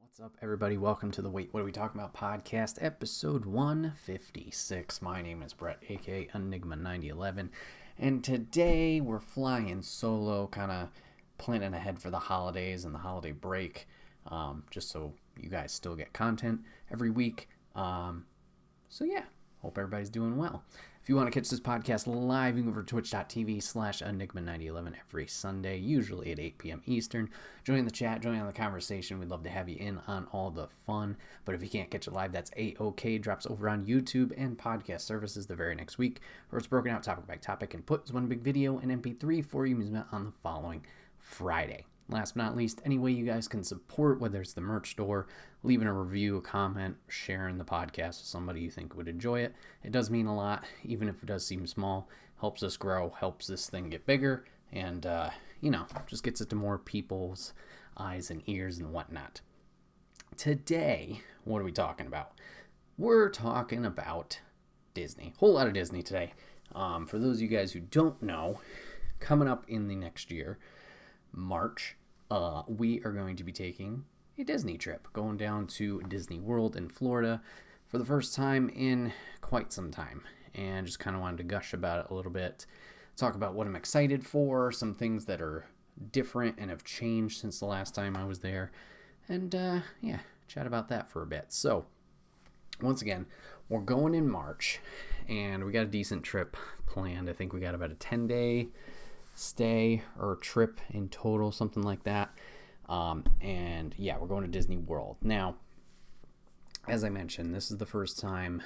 What's up, everybody? Welcome to the Wait, What Are We Talking About podcast, episode 156. My name is Bret, aka Enigma 9011, and today we're flying solo, kind of planning ahead for the holidays and the holiday break, just so you guys still get content every week. So yeah, hope everybody's doing well. If you want to catch this podcast live, you can go over to twitch.tv/Enigma9011 every Sunday, usually at 8 p.m. Eastern. Join the chat, join on the conversation. We'd love to have you in on all the fun. But if you can't catch it live, that's A-OK. Drops over on YouTube and podcast services the very next week, where it's broken out topic by topic and puts one big video and MP3 for you on the following Friday. Last but not least, any way you guys can support, whether it's the merch store, leaving a review, a comment, sharing the podcast with somebody you think would enjoy it. It does mean a lot, even if it does seem small. Helps us grow, helps this thing get bigger, and, just gets it to more people's eyes and ears and whatnot. Today, what are we talking about? We're talking about Disney. Whole lot of Disney today. For those of you guys who don't know, coming up in the next year, March, we are going to be taking a Disney trip, going down to Disney World in Florida for the first time in quite some time, and just kind of wanted to gush about it a little bit, talk about what I'm excited for, some things that are different and have changed since the last time I was there, and chat about that for a bit. So once again, we're going in March, and we got a decent trip planned. I think we got about a 10-day stay or trip in total, something like that. We're going to Disney World. Now, as I mentioned, this is the first time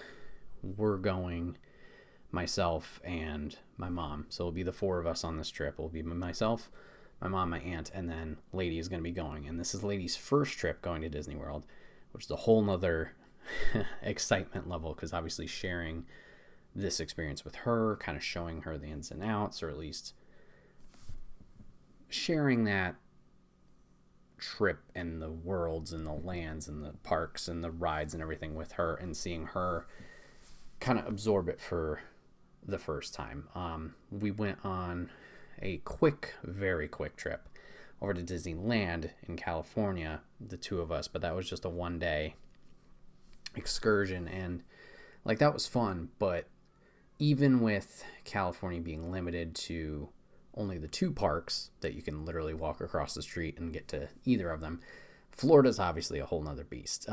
we're going, myself and my mom. So it'll be the four of us on this trip. It'll be myself, my mom, my aunt, and then Lady is going to be going. And this is Lady's first trip going to Disney World, which is a whole nother excitement level, because obviously sharing this experience with her, kind of showing her the ins and outs, or at least sharing that trip and the worlds and the lands and the parks and the rides and everything with her, and seeing her kind of absorb it for the first time. We went on a very quick trip over to Disneyland in California, the two of us, but that was just a one-day excursion, and that was fun. But even with California being limited to only the two parks that you can literally walk across the street and get to either of them, Florida's obviously a whole nother beast.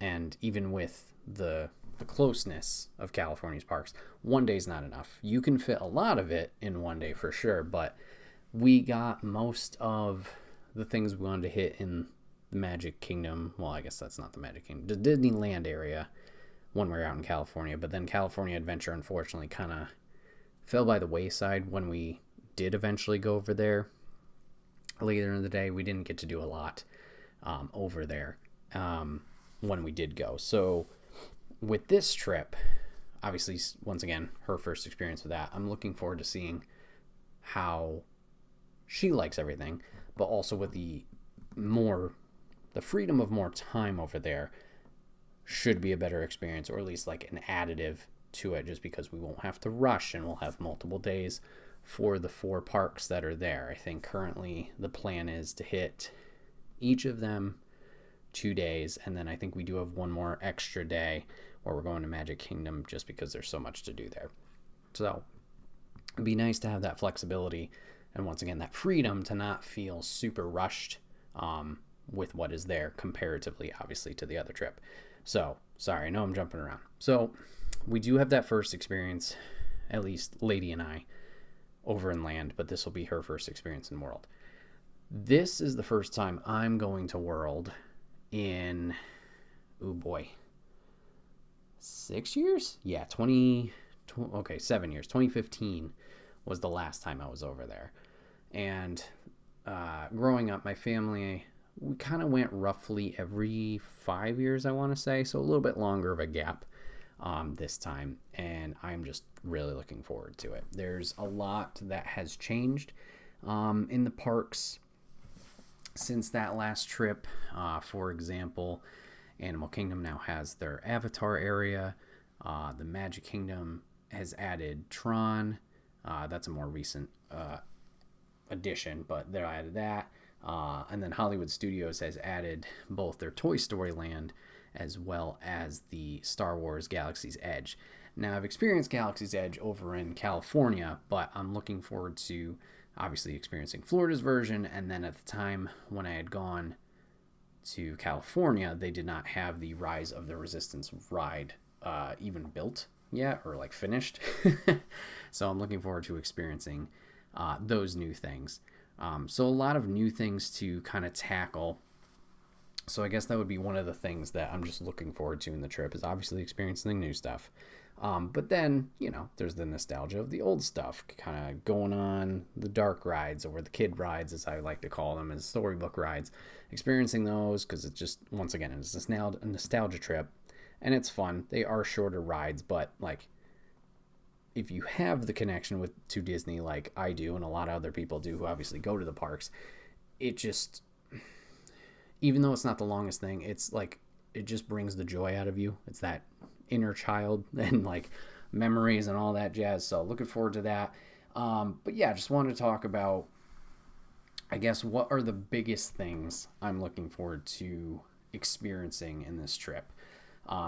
And even with the closeness of California's parks, one day's not enough. You can fit a lot of it in one day for sure, but we got most of the things we wanted to hit in the Magic Kingdom. Well, I guess that's not the Magic Kingdom, the Disneyland area when we were out in California. But then California Adventure, unfortunately, kind of fell by the wayside when we did eventually go over there later in the day. We didn't get to do a lot over there when we did go. So with this trip, obviously, once again, her first experience with that, I'm looking forward to seeing how she likes everything, but also with the freedom of more time over there should be a better experience, or at least like an additive to it, just because we won't have to rush and we'll have multiple days for the four parks that are there. I think currently the plan is to hit each of them 2 days, and then I think we do have one more extra day where we're going to Magic Kingdom, just because there's so much to do there. So it'd be nice to have that flexibility, and once again that freedom to not feel super rushed with what is there comparatively, obviously, to the other trip. So sorry, I know I'm jumping around. So we do have that first experience, at least Lady and I, over in land, but this will be her first experience in World. This is the first time I'm going to World in 6 years? Yeah, 7 years. 2015 was the last time I was over there. And growing up, my family, we kind of went roughly every 5 years, I want to say, so a little bit longer of a gap this time, and I'm just really looking forward to it. There's a lot that has changed in the parks since that last trip. For example, Animal Kingdom now has their Avatar area. The Magic Kingdom has added Tron. That's a more recent addition, but they added that. And then Hollywood Studios has added both their Toy Story Land as well as the Star Wars Galaxy's Edge. Now, I've experienced Galaxy's Edge over in California, but I'm looking forward to obviously experiencing Florida's version. And then at the time when I had gone to California, they did not have the Rise of the Resistance ride even built yet or like finished. So I'm looking forward to experiencing those new things. So a lot of new things to kind of tackle. So I guess that would be one of the things that I'm just looking forward to in the trip, is obviously experiencing new stuff. But then, there's the nostalgia of the old stuff, kind of going on the dark rides, or the kid rides, as I like to call them, as storybook rides, experiencing those, because it's just, once again, it's a nostalgia trip, and it's fun. They are shorter rides, but like, if you have the connection to Disney like I do, and a lot of other people do who obviously go to the parks, it just, even though it's not the longest thing, it's like, it just brings the joy out of you. It's that inner child and like memories and all that jazz. So looking forward to that. But yeah, just wanted to talk about, I guess, what are the biggest things I'm looking forward to experiencing in this trip.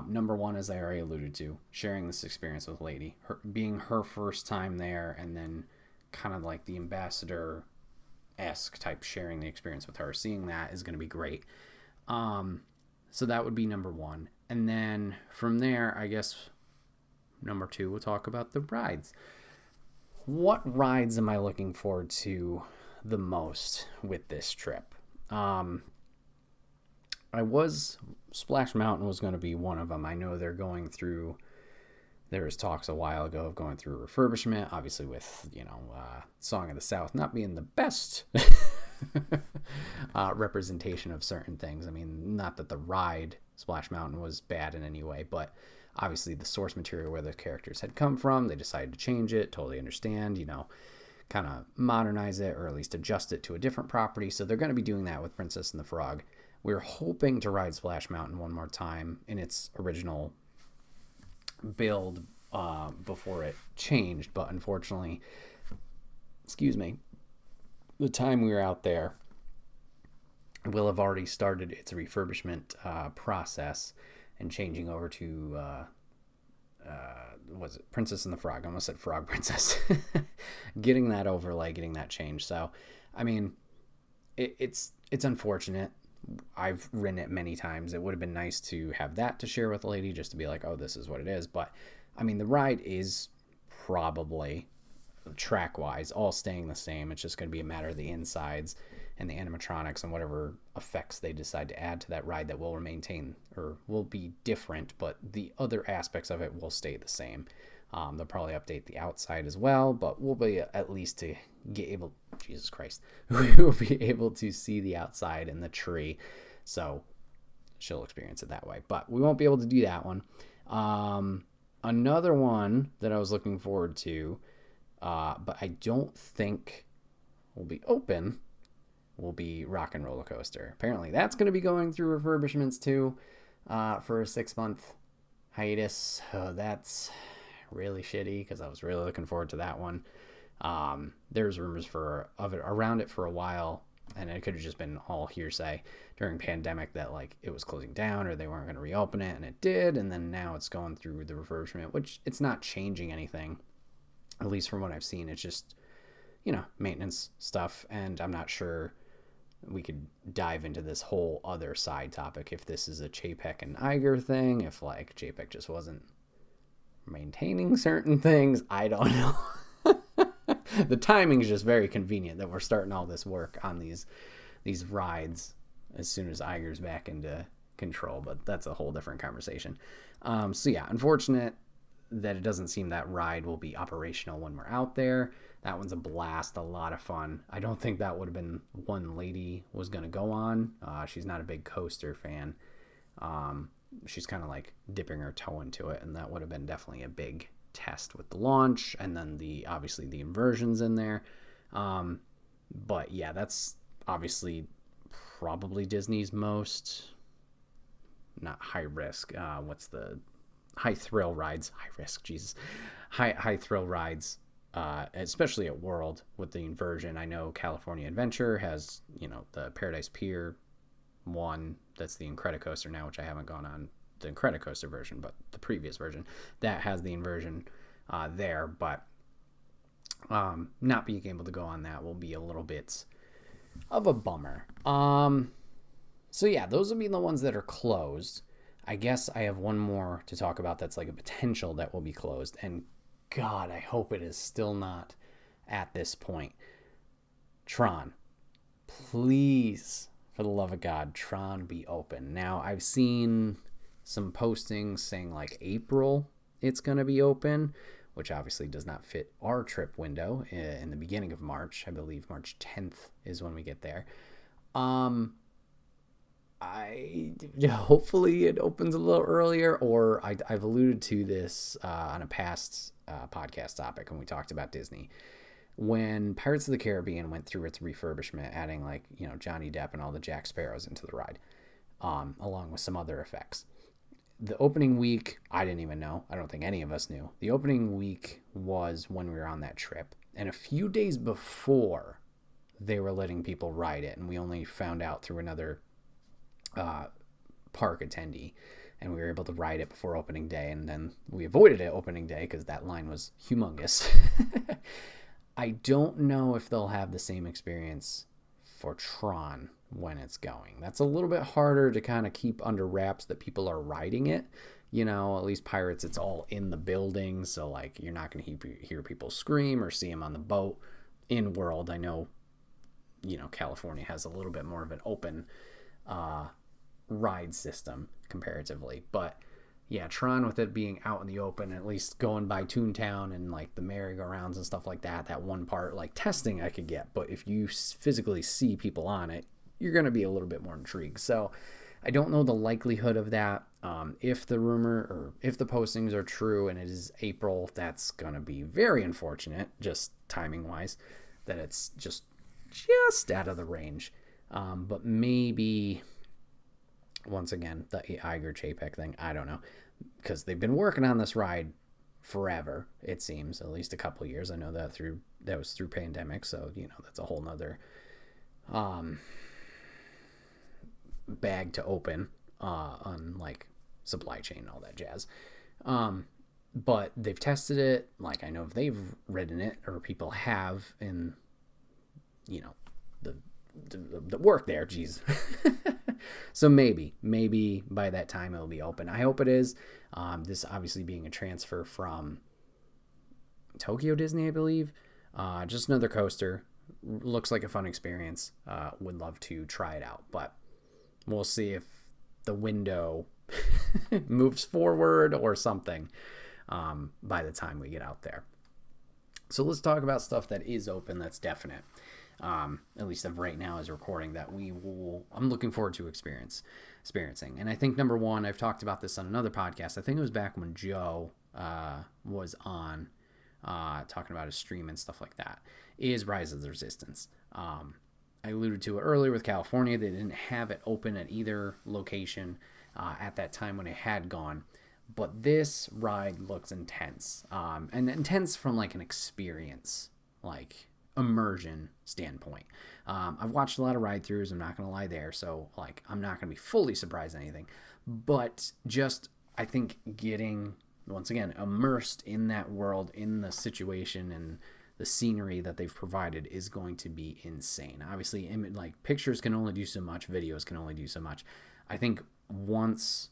Number one, as I already alluded to, sharing this experience with Lady, being her first time there, and then kind of like the ambassador-esque type sharing the experience with her. Seeing that is going to be great. So that would be number one. And then from there, I guess number two, we'll talk about the rides. What rides am I looking forward to the most with this trip? Splash Mountain was going to be one of them. I know there was talks a while ago of going through refurbishment, obviously with, Song of the South not being the best representation of certain things. I mean, not that the ride Splash Mountain was bad in any way, but obviously the source material where the characters had come from, they decided to change it. Totally understand, kind of modernize it, or at least adjust it to a different property. So they're going to be doing that with Princess and the Frog. We're hoping to ride Splash Mountain one more time in its original build before it changed, but unfortunately, the time we were out there will have already started its refurbishment process and changing over to was it Princess and the Frog? I almost said Frog Princess. Getting that overlay, getting that changed. So, I mean, it's unfortunate. I've ridden it many times. It would have been nice to have that to share with the lady, just to be like, oh, this is what it is. But, I mean, the ride is probably, track-wise, all staying the same. It's just going to be a matter of the insides and the animatronics and whatever effects they decide to add to that ride that will maintain or will be different, but the other aspects of it will stay the same. They'll probably update the outside as well, but we'll be at least to get able, Jesus Christ, we will be able to see the outside and the tree. So she'll experience it that way, but we won't be able to do that one. Another one that I was looking forward to, but I don't think will be open, will be Rock and Roller Coaster. Apparently that's going to be going through refurbishments too, for a 6-month hiatus. That's really shitty, because I was really looking forward to that one. There's rumors of it around it for a while, and it could have just been all hearsay during pandemic that like it was closing down or they weren't going to reopen it, and it did, and then now it's going through the refurbishment, which it's not changing anything, at least from what I've seen. It's just, maintenance stuff, and I'm not sure we could dive into this whole other side topic if this is a Chapek and Iger thing, if like Chapek just wasn't maintaining certain things. I don't know. The timing is just very convenient that we're starting all this work on these rides as soon as Iger's back into control, but that's a whole different conversation. So yeah, unfortunate that it doesn't seem that ride will be operational when we're out there. That one's a blast, a lot of fun. I don't think that would have been one lady was going to go on. She's not a big coaster fan. She's kind of like dipping her toe into it, and that would have been definitely a big test with the launch, and then obviously the inversions in there. But yeah, that's obviously probably Disney's most, not high risk, what's the high thrill rides, high risk, Jesus, high thrill rides especially at World with the inversion. I know California Adventure has, the Paradise Pier one that's the Incredicoaster now, which I haven't gone on the Incredicoaster version, but the previous version that has the inversion there. But not being able to go on that will be a little bit of a bummer. So yeah, those will be the ones that are closed. I guess I have one more to talk about that's like a potential that will be closed. And God, I hope it is still not at this point. Tron. Please, for the love of God, Tron be open. Now, I've seen some postings saying like April it's going to be open, which obviously does not fit our trip window in the beginning of March. I believe March 10th is when we get there. Hopefully it opens a little earlier, or I've alluded to this on a past podcast topic when we talked about Disney. When Pirates of the Caribbean went through its refurbishment, adding Johnny Depp and all the Jack Sparrows into the ride, along with some other effects. The opening week, I didn't even know. I don't think any of us knew. The opening week was when we were on that trip. And a few days before, they were letting people ride it. And we only found out through another park attendee, and we were able to ride it before opening day, and then we avoided it opening day because that line was humongous. I don't know if they'll have the same experience for Tron when it's going. That's a little bit harder to kind of keep under wraps that people are riding it. At least Pirates, it's all in the building, so like you're not going to hear people scream or see them on the boat. In World, I know, California has a little bit more of an open ride system comparatively, but yeah, Tron, with it being out in the open, at least going by Toontown and like the merry-go-rounds and stuff like that one part, like testing I could get, but if you physically see people on it, you're going to be a little bit more intrigued. So I don't know the likelihood of that. If the rumor or if the postings are true and it is April, that's going to be very unfortunate, just timing wise, that it's just out of the range. But maybe, once again, the Iger Chapek thing, I don't know, because they've been working on this ride forever, it seems, at least a couple years. I know that was through pandemic, so that's a whole nother bag to open on like supply chain and all that jazz. But they've tested it. Like, I know if they've ridden it, or people have in the work there, geez. So maybe by that time it'll be open. I hope it is. This obviously being a transfer from Tokyo Disney, I believe. Just another coaster. Looks like a fun experience. Would love to try it out, but we'll see if the window moves forward or something by the time we get out there. So let's talk about stuff that is open, that's definite. At least of right now as recording, that I'm looking forward to experiencing. And I think number one, I've talked about this on another podcast. I think it was back when Joe was on talking about his stream and stuff like that, is Rise of the Resistance. I alluded to it earlier with California. They didn't have it open at either location at that time when it had gone. But this ride looks intense. And intense from like an experience, like immersion standpoint. I've watched a lot of ride-throughs, I'm not going to lie there, so like I'm not going to be fully surprised at anything. But just, I think, getting, once again, immersed in that world, in the situation and the scenery that they've provided is going to be insane. Obviously, like pictures can only do so much, videos can only do so much. I think once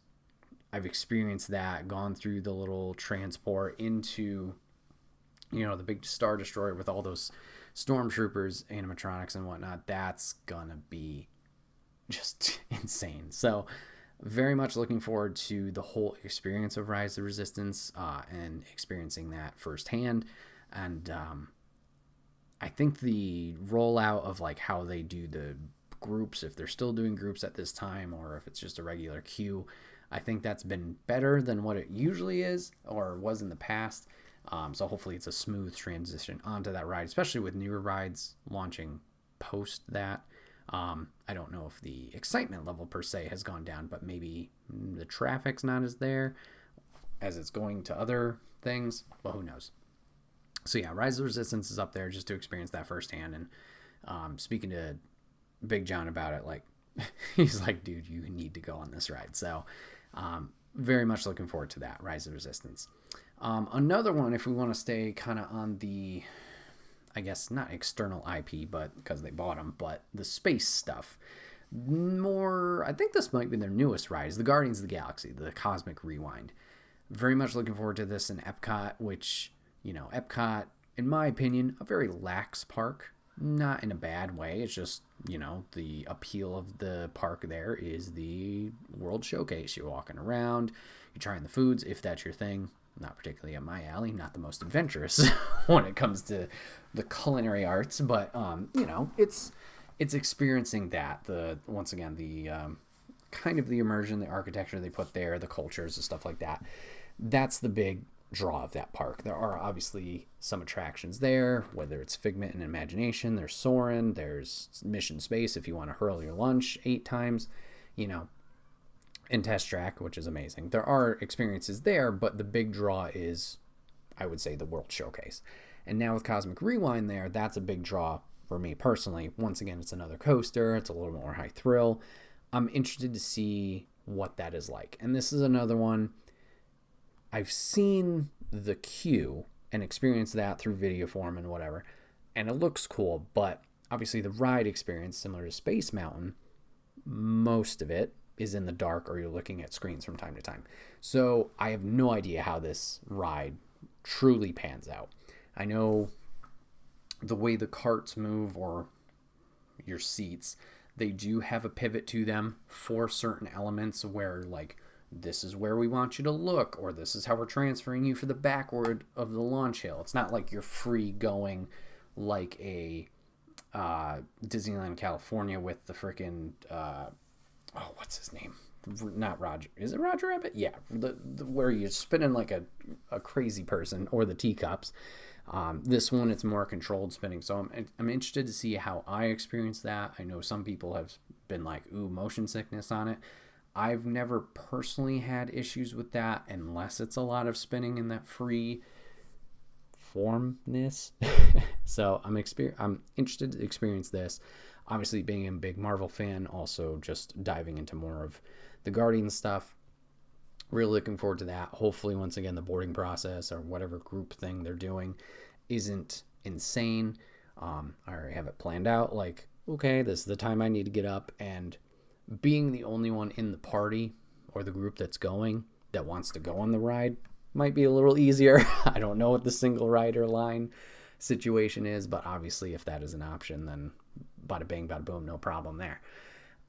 I've experienced that, gone through the little transport into, the big Star Destroyer with all those stormtroopers, animatronics and whatnot, that's gonna be just insane. So very much looking forward to the whole experience of Rise of the Resistance and experiencing that firsthand. And I think the rollout of like how they do the groups, if they're still doing groups at this time or if it's just a regular queue, I think that's been better than what it usually is or was in the past. So hopefully it's a smooth transition onto that ride, especially with newer rides launching post that. I don't know if the excitement level per se has gone down, but maybe the traffic's not as there as it's going to other things. Well, who knows? So yeah, Rise of the Resistance is up there just to experience that firsthand. And speaking to Big John about it, like he's like, dude, you need to go on this ride. So very much looking forward to that, Rise of the Resistance. Another one, if we want to stay kind of on the, I guess not external IP, but because they bought them, but the space stuff. More, I think this might be their newest ride, is the Guardians of the Galaxy, the Cosmic Rewind. Very much looking forward to this in Epcot, which, Epcot, in my opinion, a very lax park. Not in a bad way. It's just, the appeal of the park there is the World Showcase. You're walking around, you're trying the foods, if that's your thing. Not particularly up my alley, not the most adventurous when it comes to the culinary arts, but, it's experiencing that. Once again, the kind of the immersion, the architecture they put there, the cultures and stuff like that. That's the big draw of that park. There are obviously some attractions there, whether it's Figment and Imagination, there's Soarin', there's Mission Space if you want to hurl your lunch 8 times, and Test Track, which is amazing. There are experiences there, but the big draw is, I would say, the World Showcase. And now with Cosmic Rewind there, that's a big draw for me personally. Once again, it's another coaster. It's a little more high thrill. I'm interested to see what that is like. And this is another one. I've seen the queue and experienced that through video form and whatever, and it looks cool, but obviously the ride experience, similar to Space Mountain, most of it is in the dark or you're looking at screens from time to time. So I have no idea how this ride truly pans out. I know the way the carts move or your seats, they do have a pivot to them for certain elements where, like, this is where we want you to look, or this is how we're transferring you for the backward of the launch hill. It's not like you're free going like a Disneyland California with the freaking what's his name? Not Roger. Is it Roger Rabbit? Yeah, the where you're spinning like a crazy person, or the teacups. This one, it's more controlled spinning. So I'm interested to see how I experience that. I know some people have been like, ooh, motion sickness on it. I've never personally had issues with that unless it's a lot of spinning in that free formness. So I'm interested to experience this. Obviously, being a big Marvel fan, also just diving into more of the Guardians stuff. Really looking forward to that. Hopefully, once again, the boarding process or whatever group thing they're doing isn't insane. I already have it planned out. Like, okay, this is the time I need to get up, and being the only one in the party or the group that's going that wants to go on the ride might be a little easier. I don't know what the single rider line situation is, but obviously if that is an option, then bada bing, bada boom, no problem there.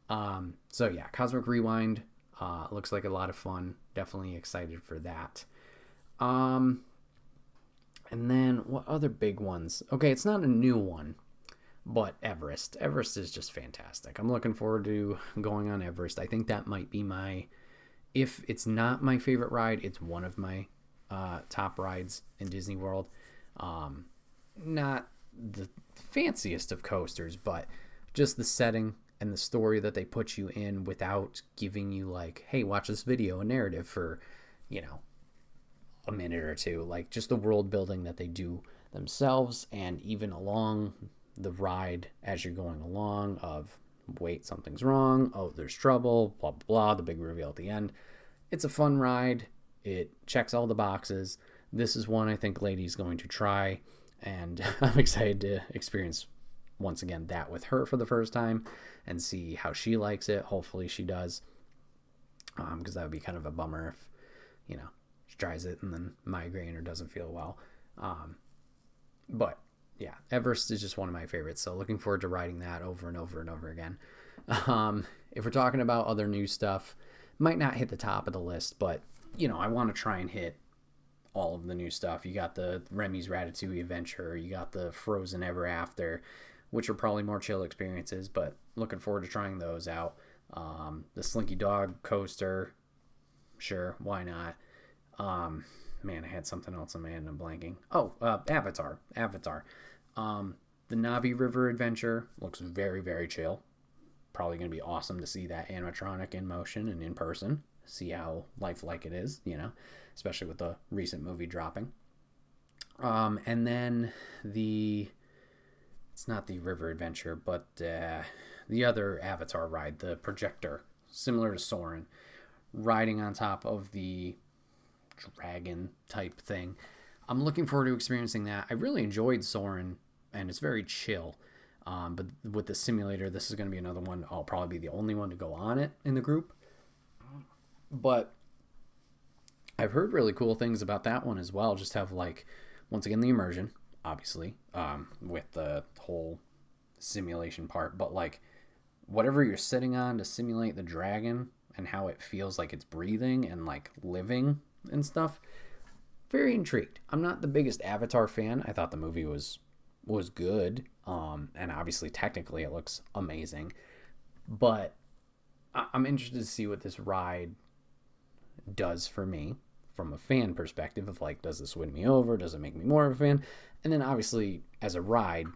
So yeah, Cosmic Rewind looks like a lot of fun. Definitely excited for that. And then what other big ones? Okay, it's not a new one, but Everest. Everest is just fantastic. I'm looking forward to going on Everest. I think that might be if it's not my favorite ride, it's one of my top rides in Disney World. Not the fanciest of coasters, but just the setting and the story that they put you in without giving you like, hey, watch this video, a narrative for, a minute or two. Like, just the world building that they do themselves, and even along the ride as you're going along of, wait, something's wrong, oh, there's trouble, blah, blah, blah, the big reveal at the end. It's a fun ride. It checks all the boxes. This is one I think Lady's going to try, and I'm excited to experience, once again, that with her for the first time and see how she likes it. Hopefully she does, because that would be kind of a bummer if, she tries it and then migraine or doesn't feel well. But yeah, Everest is just one of my favorites, so looking forward to riding that over and over and over again. If we're talking about other new stuff, might not hit the top of the list, but, I want to try and hit all of the new stuff. You got the Remy's Ratatouille Adventure, you got the Frozen Ever After, which are probably more chill experiences, but looking forward to trying those out. The Slinky Dog Coaster, sure, why not? Man, I had something else in my head and I'm blanking. Avatar. The Navi River Adventure looks very, very chill. Probably going to be awesome to see that animatronic in motion and in person. See how lifelike it is, especially with the recent movie dropping. And then it's not the River Adventure, but the other Avatar ride, the projector, similar to Soarin', riding on top of the dragon type thing. I'm looking forward to experiencing that. I really enjoyed Soarin', and it's very chill. But with the simulator, this is going to be another one. I'll probably be the only one to go on it in the group. But I've heard really cool things about that one as well. Just have, like, once again, the immersion, obviously, with the whole simulation part. But, like, whatever you're sitting on to simulate the dragon and how it feels like it's breathing and, like, living and stuff, very intrigued. I'm not the biggest Avatar fan. I thought the movie was good. And obviously, technically, it looks amazing. But I'm interested to see what this ride does for me from a fan perspective of, like, does this win me over? Does it make me more of a fan? And then obviously, as a ride,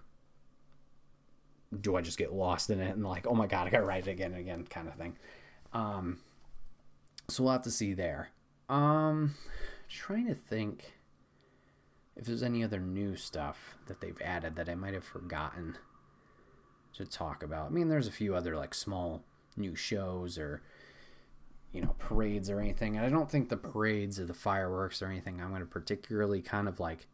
do I just get lost in it and, like, oh my God, I gotta ride it again and again kind of thing. So we'll have to see there. Trying to think if there's any other new stuff that they've added that I might have forgotten to talk about. I mean, there's a few other, like, small new shows or, you know, parades or anything. And I don't think the parades or the fireworks or anything I'm going to particularly kind of, like,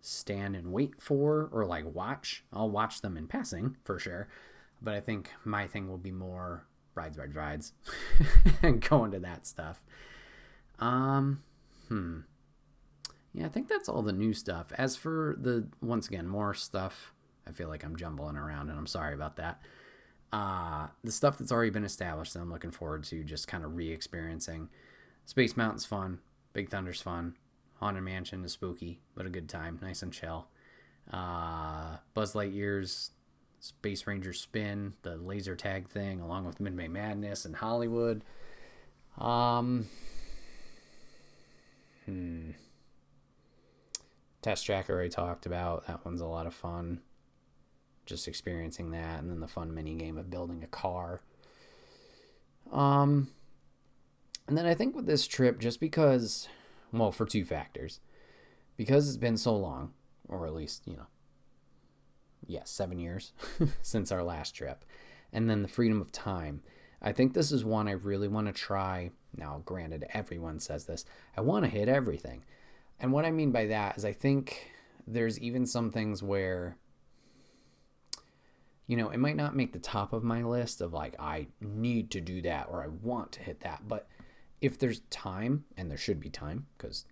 stand and wait for or, like, watch. I'll watch them in passing for sure. But I think my thing will be more rides and going to that stuff. Yeah, I think that's all the new stuff. As for once again, more stuff, I feel like I'm jumbling around, and I'm sorry about that. The stuff that's already been established that I'm looking forward to just kind of re-experiencing. Space Mountain's fun. Big Thunder's fun. Haunted Mansion is spooky, but a good time. Nice and chill. Buzz Lightyear's Space Ranger Spin, the laser tag thing, along with Midway Madness and Hollywood. Test Track I already talked about. That one's a lot of fun. Just experiencing that, and then the fun mini game of building a car. And then I think with this trip, just because, well, for two factors. Because it's been so long, or at least, 7 years since our last trip. And then the freedom of time. I think this is one I really want to try. Now, granted, everyone says this. I want to hit everything. And what I mean by that is I think there's even some things where, it might not make the top of my list of, like, I need to do that or I want to hit that. But if there's time, and there should be time, because,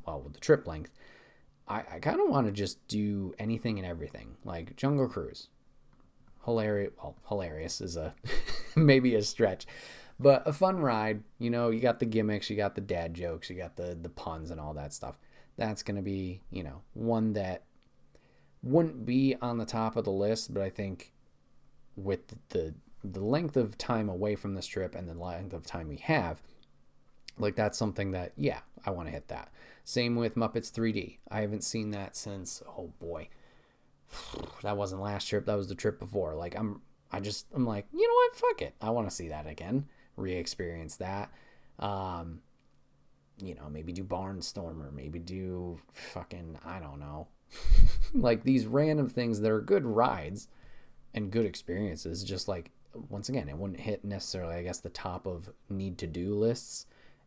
well, with the trip length, I kind of want to just do anything and everything. Like Jungle Cruise. Hilarious is maybe a stretch. But a fun ride, you got the gimmicks, you got the dad jokes, you got the puns and all that stuff. That's going to be, one that wouldn't be on the top of the list, but I think with the length of time away from this trip and the length of time we have, like, that's something that, yeah, I want to hit that. Same with Muppets 3D. I haven't seen that since, oh boy, that wasn't last trip, that was the trip before. Like, I'm like, you know what, fuck it, I want to see that again. Re-experience that. Maybe do Barnstormer, maybe do fucking, I don't know. Like, these random things that are good rides and good experiences. Just like, once again, it wouldn't hit necessarily, I guess, the top of need to do lists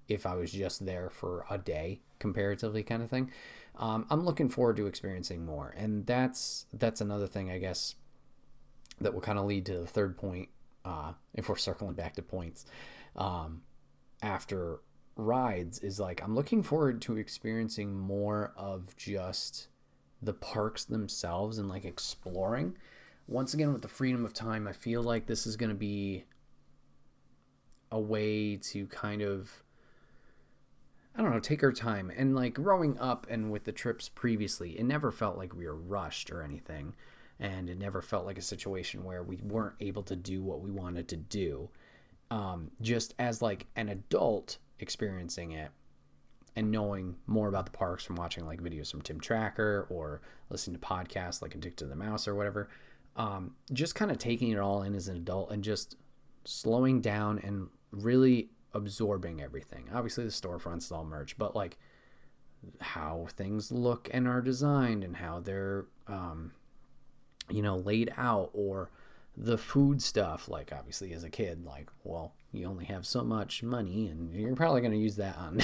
if I was just there for a day, comparatively, kind of thing. I'm looking forward to experiencing more, and that's another thing, I guess, that will kind of lead to the third point, if we're circling back to points, after rides, is like, I'm looking forward to experiencing more of just the parks themselves and, like, exploring. Once again, with the freedom of time, I feel like this is going to be a way to kind of, I don't know, take our time. And, like, growing up and with the trips previously, it never felt like we were rushed or anything. And it never felt like a situation where we weren't able to do what we wanted to do. Just as, like, an adult experiencing it and knowing more about the parks from watching, like, videos from Tim Tracker or listening to podcasts like Addicted to the Mouse or whatever. Just kind of taking it all in as an adult and just slowing down and really absorbing everything. Obviously, the storefronts is all merch, but, like, how things look and are designed and how they're, laid out, or the food stuff. Like, obviously, as a kid, like, well, you only have so much money, and you're probably going to use that on,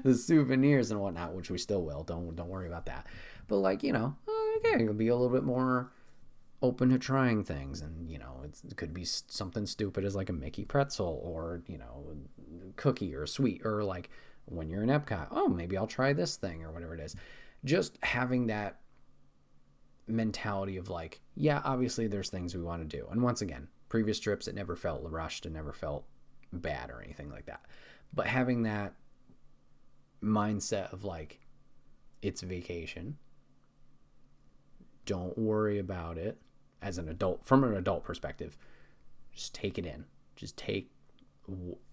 the souvenirs and whatnot, which we still will. Don't worry about that. But, like, okay, it'll be a little bit more open to trying things, and it could be something stupid as like a Mickey pretzel, or cookie or sweet, or like when you're in Epcot, oh, maybe I'll try this thing or whatever it is. Just having that mentality of like, yeah, obviously there's things we want to do, and once again, previous trips, it never felt rushed, it never felt bad or anything like that, but having that mindset of like, it's vacation, don't worry about it. As an adult, from an adult perspective, just take it in. Just take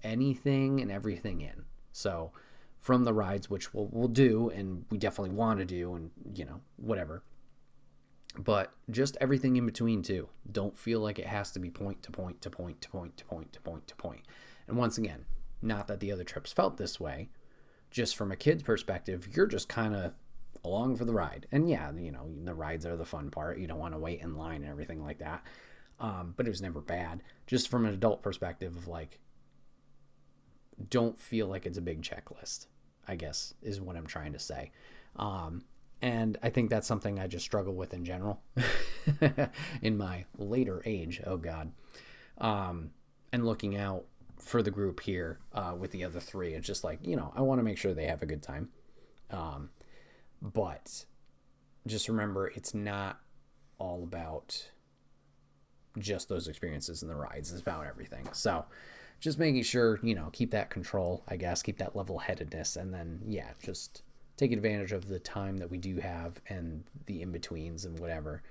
anything and everything in. So from the rides, which we'll do, and we definitely want to do, and whatever, but just everything in between too. Don't feel like it has to be point to point to point to point to point to point to point. And once again, not that the other trips felt this way, just from a kid's perspective, you're just kind of along for the ride. And yeah, the rides are the fun part. You don't want to wait in line and everything like that. But it was never bad. Just from an adult perspective of like, don't feel like it's a big checklist, I guess, is what I'm trying to say. And I think that's something I just struggle with in general in my later age. Oh God. And looking out for the group here with the other three, it's just like, I want to make sure they have a good time. But just remember, it's not all about just those experiences and the rides. It's about everything. So just making sure, keep that control, I guess, keep that level-headedness, and then, yeah, just take advantage of the time that we do have and the in-betweens and whatever.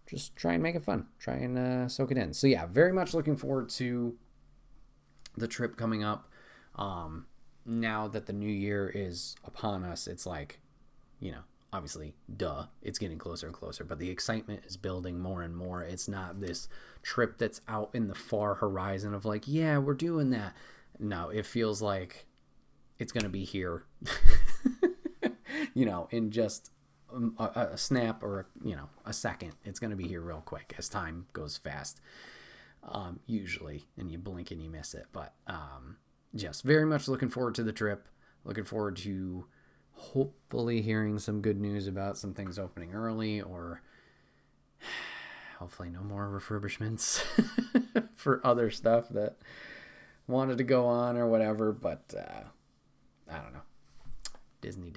Just try and make it fun. Try and soak it in. So, yeah, very much looking forward to the trip coming up. Now that the new year is upon us, it's like, obviously, it's getting closer and closer, but the excitement is building more and more. It's not this trip that's out in the far horizon of like, yeah, we're doing that. No, it feels like it's going to be here, in just a snap or, a second. It's going to be here real quick as time goes fast, usually, and you blink and you miss it. But just very much looking forward to the trip, looking forward to hopefully hearing some good news about some things opening early, or hopefully no more refurbishments for other stuff that wanted to go on or whatever. But I don't know. Disney.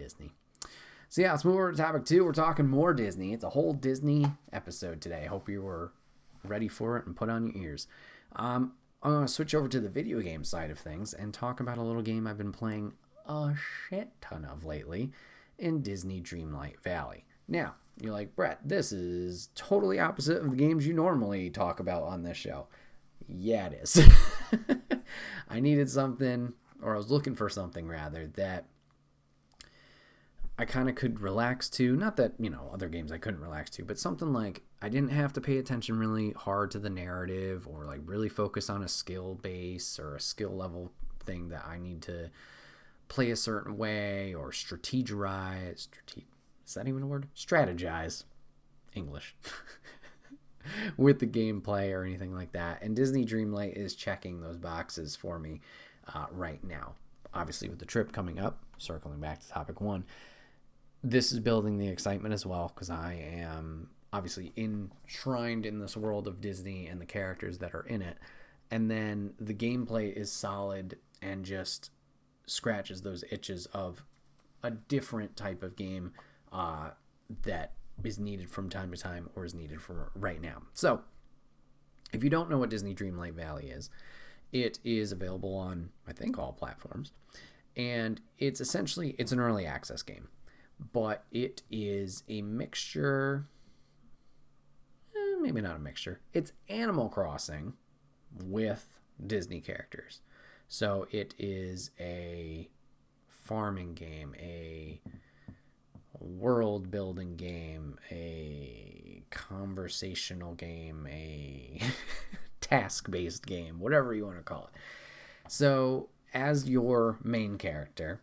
So yeah, let's move over to topic 2. We're talking more Disney. It's a whole Disney episode today. Hope you were ready for it and put on your ears. I'm going to switch over to the video game side of things and talk about a little game I've been playing a shit ton of lately in Disney Dreamlight Valley. Now, you're like, Brett, this is totally opposite of the games you normally talk about on this show. Yeah, it is. I needed something, or I was looking for something rather, that I kind of could relax to. Not that, other games I couldn't relax to, but something like I didn't have to pay attention really hard to the narrative, or like really focus on a skill base or a skill level thing that I need to play a certain way, or strategize. Is that even a word? Strategize. English. With the gameplay or anything like that. And Disney Dreamlight is checking those boxes for me right now. Obviously, with the trip coming up, circling back to topic 1, this is building the excitement as well, because I am obviously enshrined in this world of Disney and the characters that are in it. And then the gameplay is solid and just scratches those itches of a different type of game that is needed from time to time, or is needed for right now. So if you don't know what Disney Dreamlight Valley is, it is available on, I think, all platforms, and it's an early access game, but it is a mixture, maybe not a mixture, it's Animal Crossing with Disney characters. So it is a farming game, a world building game, a conversational game, a task based game, whatever you want to call it. So as your main character,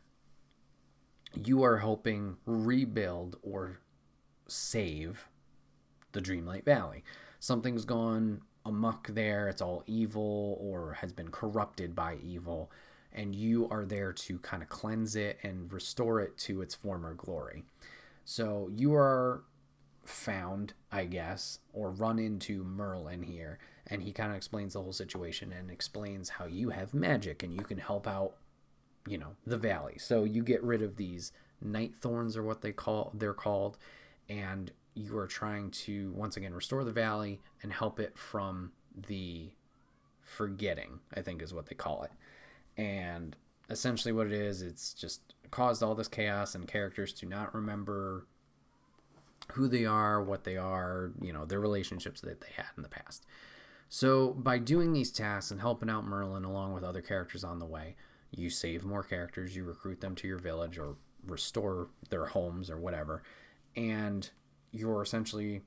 you are helping rebuild or save the Dreamlight Valley. Something's gone amok there, it's all evil or has been corrupted by evil, and you are there to kind of cleanse it and restore it to its former glory. So you are found, I guess, or run into Merlin here, and he kind of explains the whole situation and explains how you have magic and you can help out, the valley. So you get rid of these night thorns, or what they're called, and you are trying to once again restore the valley and help it from the forgetting, I think is what they call it. And essentially what it is, it's just caused all this chaos and characters to not remember who they are, what they are, their relationships that they had in the past. So by doing these tasks and helping out Merlin along with other characters on the way, you save more characters, you recruit them to your village or restore their homes or whatever, and you're essentially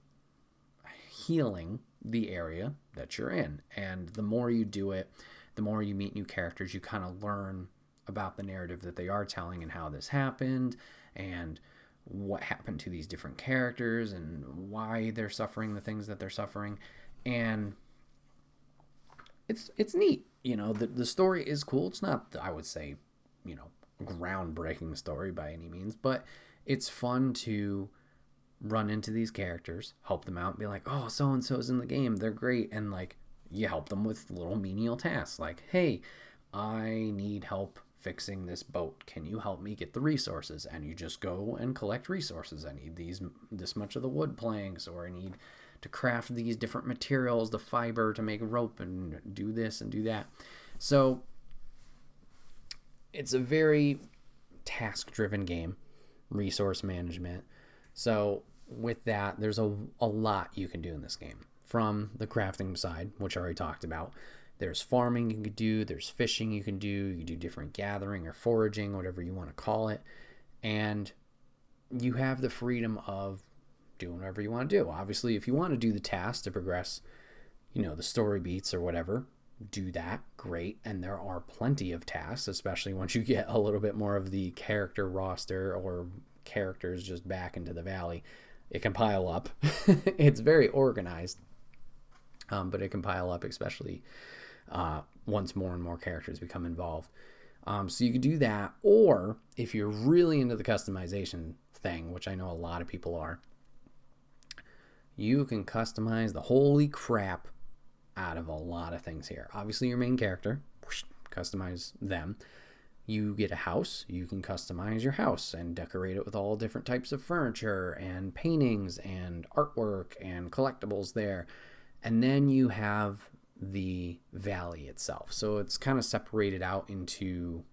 healing the area that you're in. And the more you do it, the more you meet new characters, you kind of learn about the narrative that they are telling and how this happened and what happened to these different characters and why they're suffering the things that they're suffering. And it's neat. The story is cool. It's not, I would say, groundbreaking story by any means, but it's fun to run into these characters, help them out, and be like, oh, so-and-so's in the game, they're great, and like you help them with little menial tasks like, hey, I need help fixing this boat, can you help me get the resources? And you just go and collect resources. I need this much of the wood planks, or I need to craft these different materials, the fiber to make rope, and do this and do that. So it's a very task-driven game, resource management. So with that, there's a lot you can do in this game. From the crafting side, which I already talked about, there's farming you can do, there's fishing you can do different gathering or foraging, whatever you want to call it. And you have the freedom of doing whatever you want to do. Obviously, if you want to do the tasks to progress, the story beats or whatever, do that, great. And there are plenty of tasks, especially once you get a little bit more of the character roster or characters just back into the valley. It can pile up. It's very organized, but it can pile up, especially once more and more characters become involved. So you could do that, or if you're really into the customization thing, which I know a lot of people are, you can customize the holy crap out of a lot of things here. Obviously, your main character, customize them. You get a house, you can customize your house and decorate it with all different types of furniture and paintings and artwork and collectibles there. And then you have the valley itself. So it's kind of separated out into,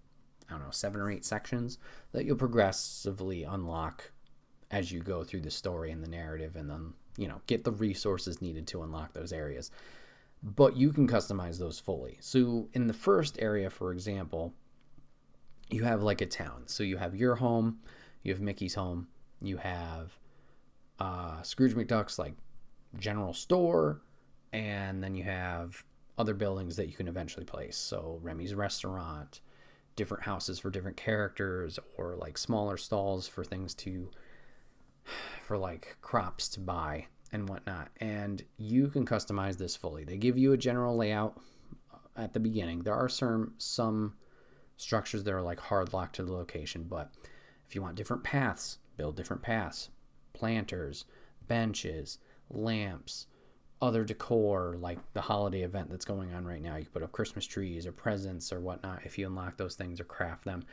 7 or 8 sections that you'll progressively unlock as you go through the story and the narrative, and then, get the resources needed to unlock those areas. But you can customize those fully. So in the first area, for example, you have like a town. So you have your home, you have Mickey's home, you have Scrooge McDuck's like general store, and then you have other buildings that you can eventually place. So Remy's restaurant, different houses for different characters, or like smaller stalls for things for like crops to buy and whatnot. And you can customize this fully. They give you a general layout at the beginning. There are some structures that are like hard locked to the location, but if you want different paths, build different paths, planters, benches, lamps, other decor, like the holiday event that's going on right now. You can put up Christmas trees or presents or whatnot if you unlock those things or craft them.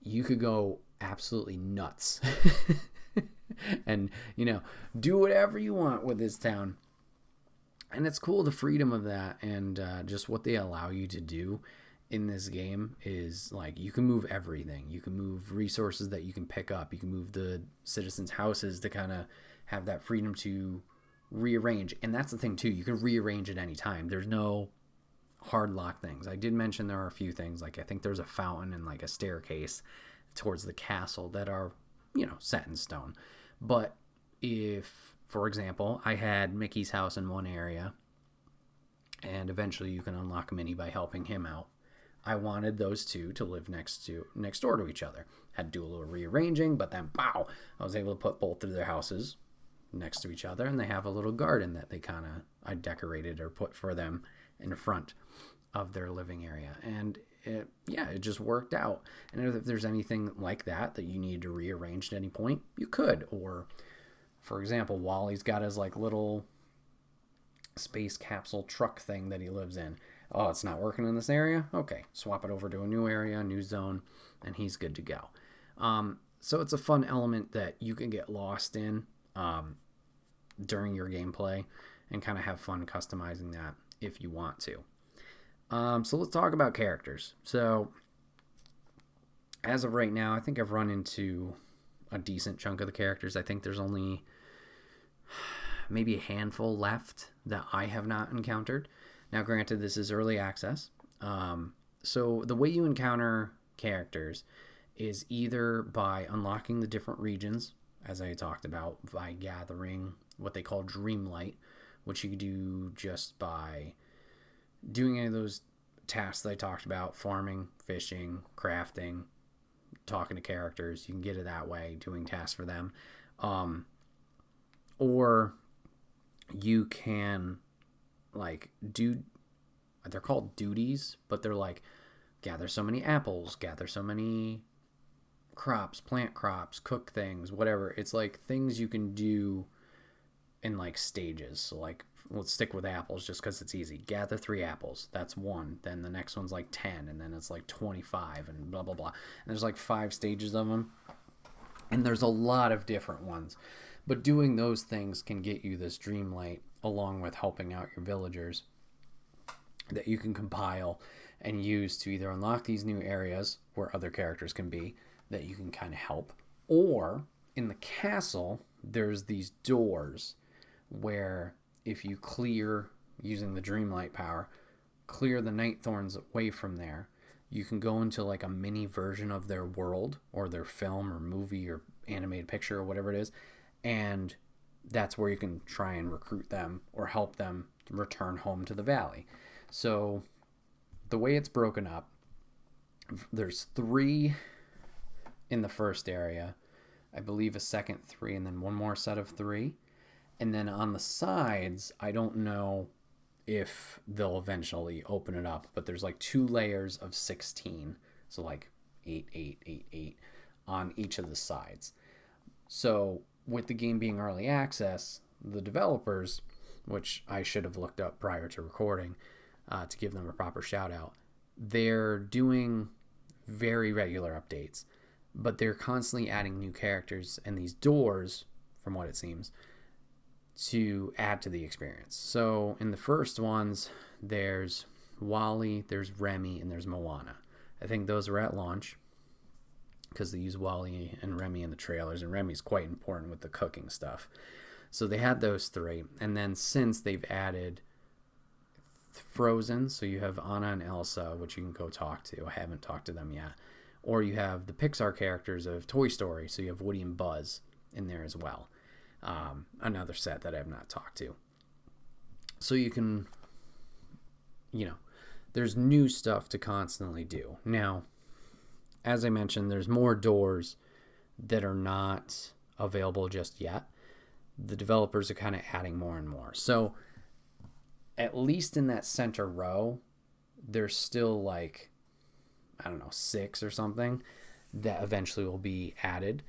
You could go absolutely nuts and, do whatever you want with this town. And it's cool, the freedom of that, and just what they allow you to do in this game is like you can move everything. You can move resources that you can pick up. You can move the citizens' houses to kind of have that freedom to rearrange. And that's the thing too, you can rearrange at any time. There's no hard lock things. I did mention there are a few things, like I think there's a fountain and like a staircase towards the castle that are, set in stone. But if, for example, I had Mickey's house in one area, and eventually you can unlock Minnie by helping him out, I wanted those two to live next door to each other. Had to do a little rearranging, but then, pow, I was able to put both of their houses next to each other, and they have a little garden that I decorated or put for them in front of their living area. And it just worked out. And if there's anything like that you need to rearrange at any point, you could. Or, for example, Wally's got his like little space capsule truck thing that he lives in. Oh, it's not working in this area? Okay, swap it over to a new area, a new zone, and he's good to go. So it's a fun element that you can get lost in during your gameplay and kind of have fun customizing that if you want to. So let's talk about characters. So as of right now, I think I've run into a decent chunk of the characters. I think there's only maybe a handful left that I have not encountered. Now, granted, this is early access. So the way you encounter characters is either by unlocking the different regions, as I talked about, by gathering what they call Dreamlight, which you can do just by doing any of those tasks that I talked about: farming, fishing, crafting, talking to characters. You can get it that way, doing tasks for them. Or you can they're called duties, but they're like gather so many apples, gather so many crops, plant crops, cook things, whatever. It's like things you can do in like stages. So like, let's stick with apples just because it's easy. Gather 3 apples. That's 1. Then the next one's like 10, and then it's like 25, and blah, blah, blah. And there's like 5 stages of them. And there's a lot of different ones. But doing those things can get you this Dreamlight, along with helping out your villagers, that you can compile and use to either unlock these new areas where other characters can be that you can kind of help. Or in the castle, there's these doors where if you clear, using the Dreamlight power, clear the Night Thorns away from there, you can go into like a mini version of their world or their film or movie or animated picture or whatever it is, and that's where you can try and recruit them or help them return home to the valley. So the way it's broken up, there's 3 in the first area, I believe a second 3, and then one more set of 3. And then on the sides, I don't know if they'll eventually open it up, but there's like 2 layers of 16. So like 8, 8, 8, 8 on each of the sides. So with the game being early access, the developers, which I should have looked up prior to recording to give them a proper shout out, they're doing very regular updates, but they're constantly adding new characters and these doors, from what it seems, to add to the experience. So in the first ones, there's Wally, there's Remy, and there's Moana. I think those are at launch because they use Wally and Remy in the trailers, and Remy's quite important with the cooking stuff. So they had those 3, and then since they've added Frozen, so you have Anna and Elsa, which you can go talk to. I haven't talked to them yet. Or you have the Pixar characters of Toy Story, so you have Woody and Buzz in there as well. Another set that I have not talked to. So you can, there's new stuff to constantly do. Now, as I mentioned, there's more doors that are not available just yet. The developers are kind of adding more and more. So at least in that center row, there's still like, 6 or something that eventually will be added.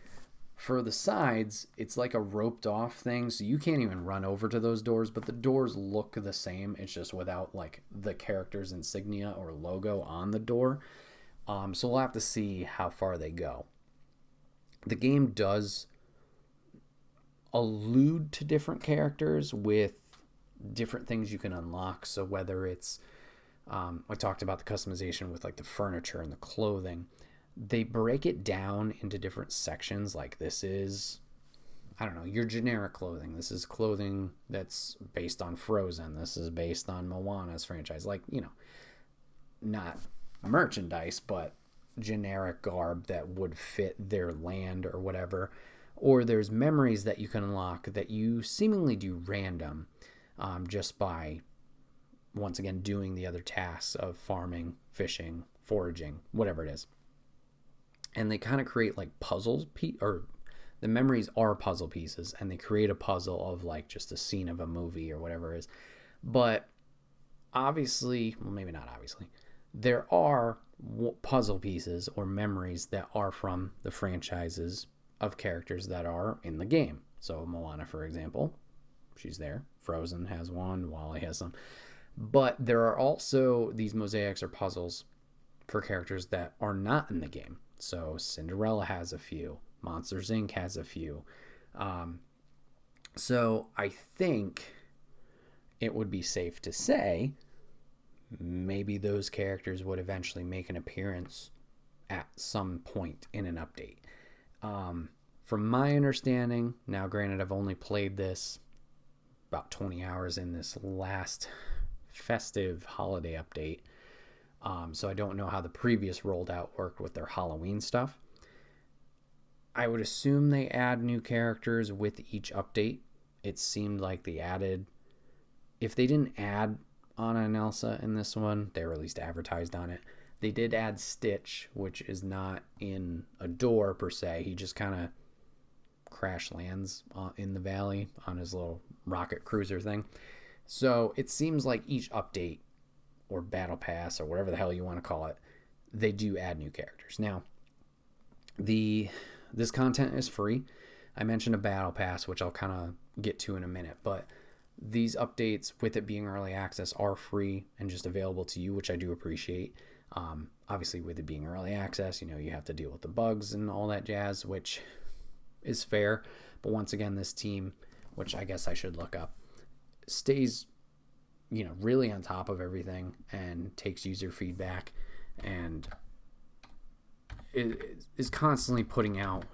For the sides, it's like a roped off thing, so you can't even run over to those doors, but the doors look the same. It's just without like the character's insignia or logo on the door. So we'll have to see how far they go. The game does allude to different characters with different things you can unlock. So whether it's, I talked about the customization with like the furniture and the clothing, they break it down into different sections. Like this is, your generic clothing. This is clothing that's based on Frozen. This is based on Moana's franchise. Like, not merchandise, but generic garb that would fit their land or whatever. Or there's memories that you can unlock that you seemingly do random, just by, once again, doing the other tasks of farming, fishing, foraging, whatever it is. And they kind of create like puzzles, or the memories are puzzle pieces, and they create a puzzle of like just a scene of a movie or whatever it is. But obviously, well, maybe not obviously, there are puzzle pieces or memories that are from the franchises of characters that are in the game. So Moana, for example, she's there. Frozen has one. WALL-E has some. But there are also these mosaics or puzzles for characters that are not in the game. So Cinderella has a few. Monsters Inc. has a few. So I think it would be safe to say maybe those characters would eventually make an appearance at some point in an update. From my understanding, now granted I've only played this about 20 hours in this last festive holiday update, so I don't know how the previous rolled out worked with their Halloween stuff. I would assume they add new characters with each update. It seemed like they added, if they didn't add Anna and Elsa in this one, they were at least advertised on it. They did add Stitch, which is not in a door per se. He just kind of crash lands in the valley on his little rocket cruiser thing. So it seems like each update or battle pass or whatever the hell you want to call it, they do add new characters. Now, this content is free. I mentioned a battle pass, which I'll kind of get to in a minute, but these updates, with it being early access, are free and just available to you, which I do appreciate. Obviously, with it being early access, you have to deal with the bugs and all that jazz, which is fair. But once again, this team, which I guess I should look up, stays, really on top of everything and takes user feedback and is constantly putting out,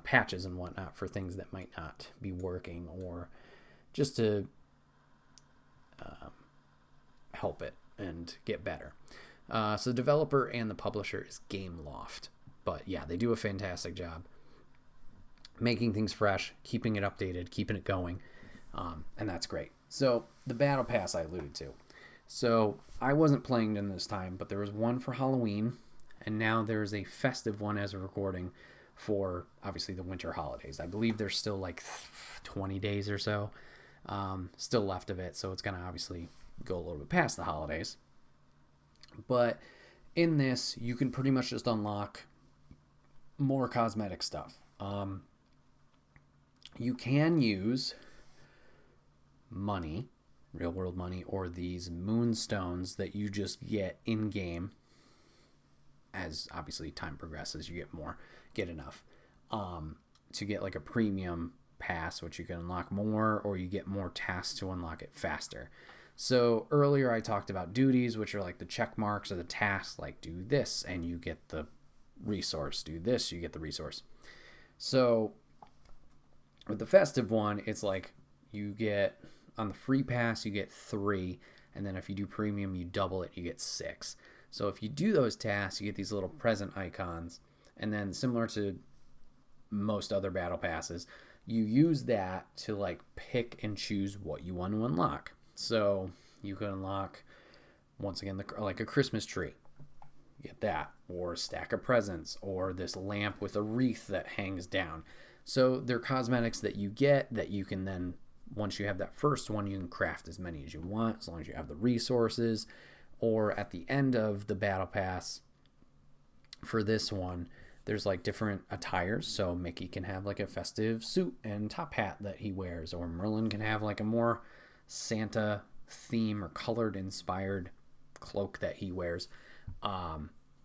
patches and whatnot for things that might not be working, or just to help it and get better. So the developer and the publisher is Gameloft. But yeah, they do a fantastic job making things fresh, keeping it updated, keeping it going. And that's great. So the battle pass I alluded to. So I wasn't playing in this time, but there was one for Halloween, and now there's a festive one as a recording for obviously the winter holidays. I believe there's still like 20 days or so still left of it, so it's going to obviously go a little bit past the holidays. But in this, you can pretty much just unlock more cosmetic stuff. You can use money, real world money, or these moonstones that you just get in game. As obviously time progresses, you get enough to get like a premium pass, which you can unlock more, or you get more tasks to unlock it faster. So earlier I talked about duties, which are like the check marks or the tasks, like do this and you get the resource, do this, you get the resource. So with the festive one, it's like you get, on the free pass, you get 3, and then if you do premium, you double it, you get 6. So if you do those tasks, you get these little present icons, and then similar to most other battle passes, you use that to like pick and choose what you want to unlock. So you can unlock, once again, like a Christmas tree. You get that, or a stack of presents, or this lamp with a wreath that hangs down. So they're cosmetics that you get that you can then, once you have that first one, you can craft as many as you want, as long as you have the resources. Or at the end of the battle pass for this one, there's like different attires. So Mickey can have like a festive suit and top hat that he wears, or Merlin can have like a more Santa theme or colored inspired cloak that he wears.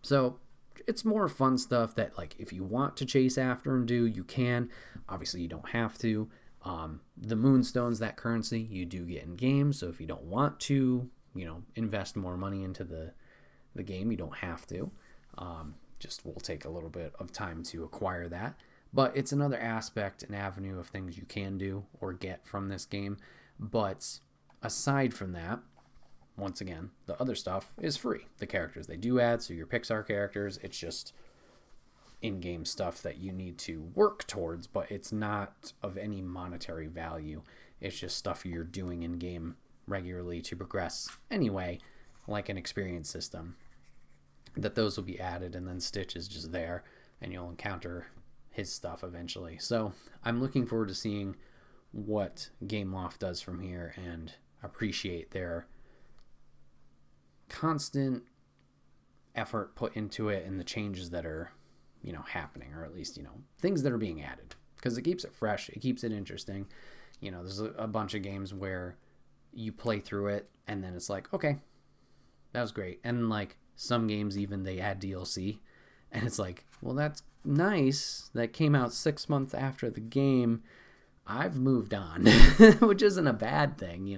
So it's more fun stuff that, like, if you want to chase after and do, you can. Obviously you don't have to. The moonstones, that currency, you do get in game. So if you don't want to, invest more money into the game, you don't have to. Just will take a little bit of time to acquire that. But it's another aspect, an avenue of things you can do or get from this game. But aside from that, once again, the other stuff is free. The characters they do add, so your Pixar characters, it's just in-game stuff that you need to work towards, but it's not of any monetary value. It's just stuff you're doing in-game regularly to progress anyway, like an experience system, that those will be added, and then Stitch is just there and you'll encounter his stuff eventually. So I'm looking forward to seeing what Gameloft does from here and appreciate their constant effort put into it and the changes that are, happening, or at least, things that are being added, because it keeps it fresh. It keeps it interesting. There's a bunch of games where you play through it and then it's like, okay, that was great. And like some games, even they add DLC and it's like, well, that's nice. That came out 6 months after the game. I've moved on, which isn't a bad thing,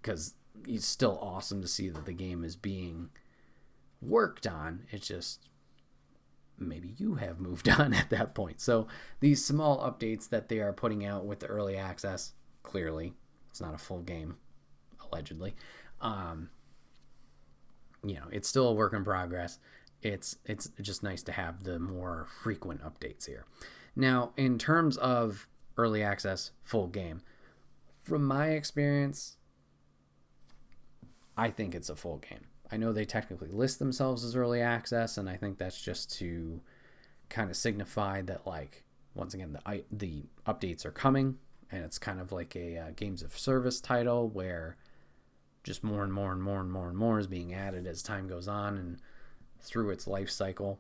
because it's still awesome to see that the game is being worked on. It's just maybe you have moved on at that point. So these small updates that they are putting out with the early access, clearly it's not a full game, allegedly. It's still a work in progress. It's just nice to have the more frequent updates here. Now, in terms of early access, full game, from my experience, I think it's a full game. I know they technically list themselves as early access, and I think that's just to kind of signify that, like, once again, the updates are coming, and it's kind of like a games of service title where just more and more and more and more and more is being added as time goes on and through its life cycle.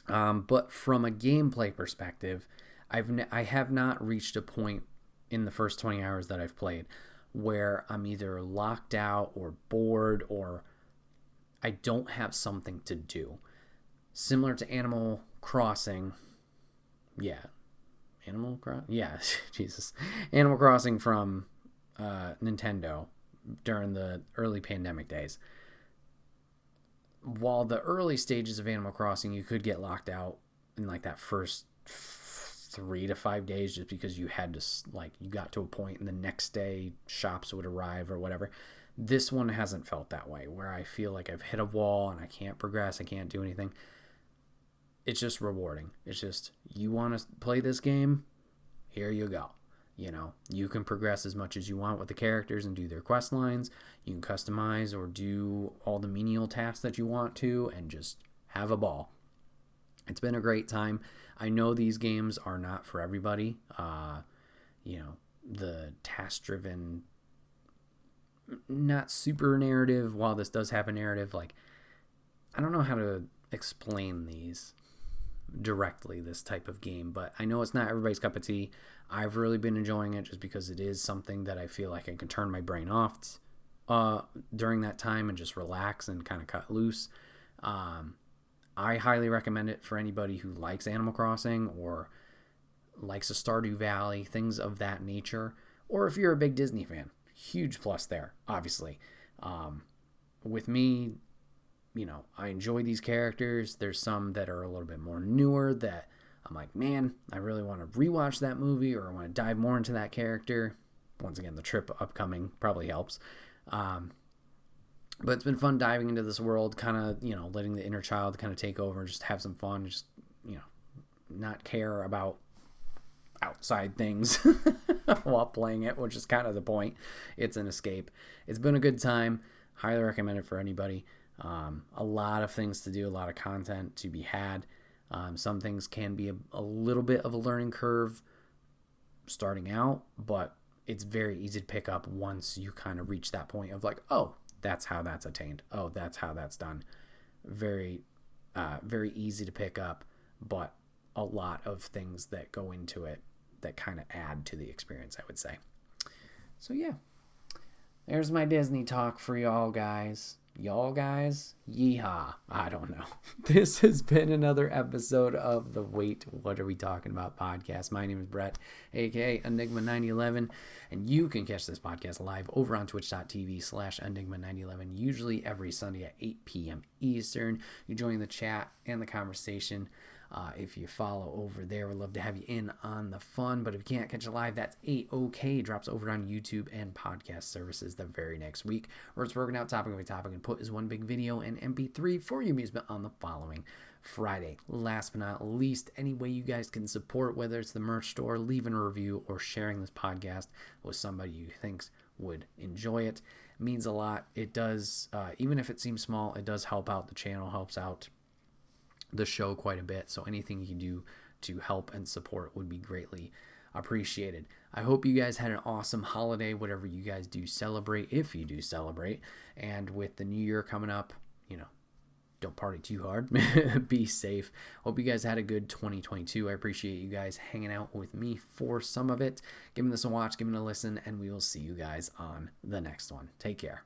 But from a gameplay perspective, I have not reached a point in the first 20 hours that I've played where I'm either locked out or bored or I don't have something to do. Similar to Animal Crossing. Yeah. Animal Crossing? Yeah, Jesus. Animal Crossing from Nintendo during the early pandemic days. While the early stages of Animal Crossing, you could get locked out in like that first 3 to 5 days just because you had to, like, you got to a point and the next day shops would arrive or whatever. This one hasn't felt that way, where I feel like I've hit a wall and I can't progress, I can't do anything. It's just rewarding. It's just, you want to play this game? Here you go. You can progress as much as you want with the characters and do their quest lines. You can customize or do all the menial tasks that you want to and just have a ball. It's been a great time. I know these games are not for everybody. The task-driven, not super narrative, while this does have a narrative, like, I don't know how to explain these directly, this type of game, but I know it's not everybody's cup of tea. I've really been enjoying it just because it is something that I feel like I can turn my brain off during that time and just relax and kind of cut loose. I highly recommend it for anybody who likes Animal Crossing or likes a Stardew Valley, things of that nature, or if you're a big Disney fan. Huge plus there, obviously. With me, I enjoy these characters. There's some that are a little bit more newer that I'm like, man, I really want to rewatch that movie, or I want to dive more into that character. Once again, the trip upcoming probably helps. But it's been fun diving into this world, kind of, letting the inner child kind of take over and just have some fun, just, not care about outside things while playing it, which is kind of the point. It's an escape. It's been a good time. Highly recommend it for anybody. A lot of things to do, a lot of content to be had. Some things can be a little bit of a learning curve starting out, but it's very easy to pick up once you kind of reach that point of like, oh, that's how that's attained. Oh, that's how that's done. Very, very easy to pick up, but a lot of things that go into it that kind of add to the experience, I would say. So yeah, there's my Disney talk for y'all guys. Y'all guys, yeehaw. I don't know. This has been another episode of the Wait, What Are We Talking About podcast. My name is Bret, aka Enigma9011, and you can catch this podcast live over on twitch.tv/Enigma9011, usually every Sunday at 8 p.m. Eastern. You join the chat and the conversation. If you follow over there, we'd love to have you in on the fun. But if you can't catch it live, that's A-OK. Drops over on YouTube and podcast services the very next week, where it's broken out topic by topic and put as one big video and MP3 for your amusement on the following Friday. Last but not least, any way you guys can support, whether it's the merch store, leaving a review, or sharing this podcast with somebody you think's would enjoy it. It means a lot. It does, even if it seems small, it does help out the channel, helps out the show quite a bit. So anything you can do to help and support would be greatly appreciated. I hope you guys had an awesome holiday, whatever you guys do celebrate, if you do celebrate. And with the new year coming up, don't party too hard. Be safe. Hope you guys had a good 2022. I appreciate you guys hanging out with me for some of it. Giving this a watch, giving it a listen, and we will see you guys on the next one. Take care.